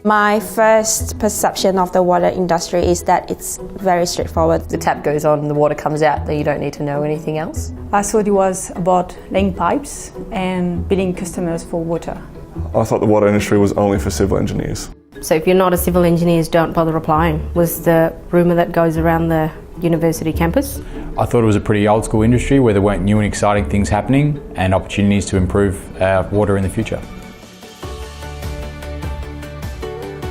My first perception of the water industry is that it's very straightforward. The tap goes on and the water comes out, then you don't need to know anything else. I thought it was about laying pipes and billing customers for water. I thought the water industry was only for civil engineers. So if you're not a civil engineer, don't bother applying, was the rumour that goes around the university campus. I thought it was a pretty old school industry where there weren't new and exciting things happening and opportunities to improve our water in the future.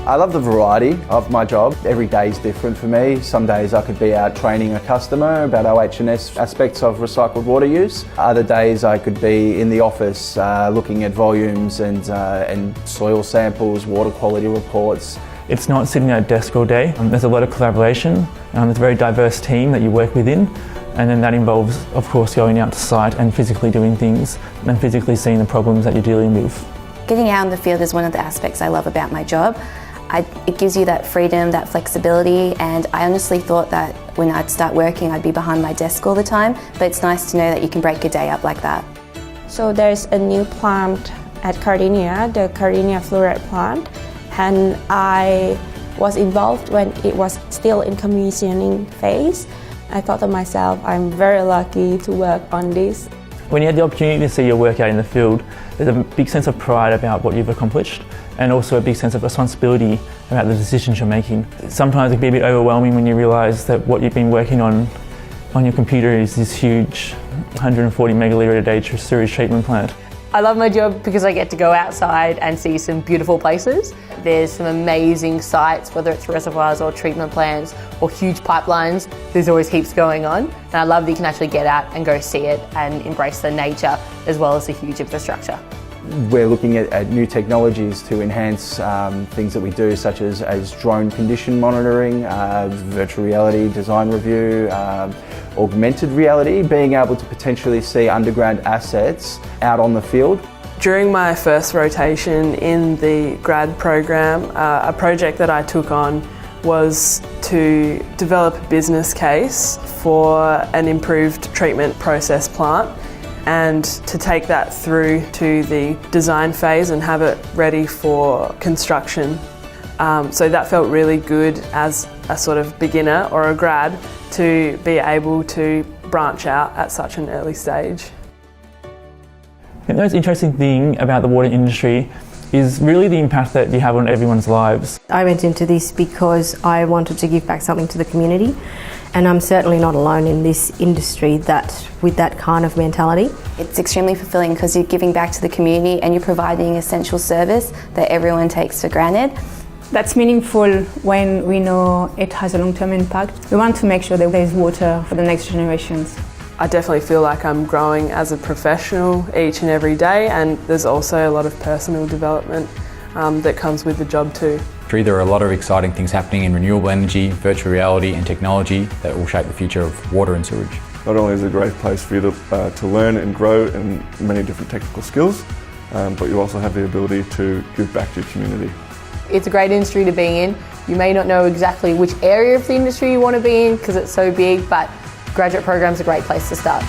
I love the variety of my job. Every day is different for me. Some days I could be out training a customer about OH&S aspects of recycled water use. Other days I could be in the office looking at volumes and soil samples, water quality reports. It's not sitting at a desk all day. There's a lot of collaboration. There's a very diverse team that you work within, and then that involves, of course, going out to site and physically doing things and physically seeing the problems that you're dealing with. Getting out in the field is one of the aspects I love about my job. It gives you that freedom, that flexibility, and I honestly thought that when I'd start working I'd be behind my desk all the time, but it's nice to know that you can break your day up like that. So there's a new plant at Cardinia, the Cardinia Fluoride plant, and I was involved when it was still in commissioning phase. I thought to myself, I'm very lucky to work on this. When you had the opportunity to see your work out in the field, there's a big sense of pride about what you've accomplished, and also a big sense of responsibility about the decisions you're making. Sometimes it can be a bit overwhelming when you realise that what you've been working on your computer is this huge 140 megalitre a day sewage treatment plant. I love my job because I get to go outside and see some beautiful places. There's some amazing sites, whether it's reservoirs or treatment plants or huge pipelines. There's always heaps going on, and I love that you can actually get out and go see it and embrace the nature as well as the huge infrastructure. We're looking at new technologies to enhance things that we do, such as drone condition monitoring, virtual reality design review, augmented reality, being able to potentially see underground assets out on the field. During my first rotation in the grad program, a project that I took on was to develop a business case for an improved treatment process plant, and to take that through to the design phase and have it ready for construction. So that felt really good as a sort of beginner or a grad to be able to branch out at such an early stage. The most interesting thing about the water industry is really the impact that you have on everyone's lives. I went into this because I wanted to give back something to the community, and I'm certainly not alone in this industry with that kind of mentality. It's extremely fulfilling because you're giving back to the community and you're providing essential service that everyone takes for granted. That's meaningful when we know it has a long-term impact. We want to make sure that there is water for the next generations. I definitely feel like I'm growing as a professional each and every day, and there's also a lot of personal development that comes with the job too. There are a lot of exciting things happening in renewable energy, virtual reality and technology that will shape the future of water and sewage. Not only is it a great place for you to learn and grow in many different technical skills, but you also have the ability to give back to your community. It's a great industry to be in. You may not know exactly which area of the industry you want to be in because it's so big, but graduate program's a great place to start.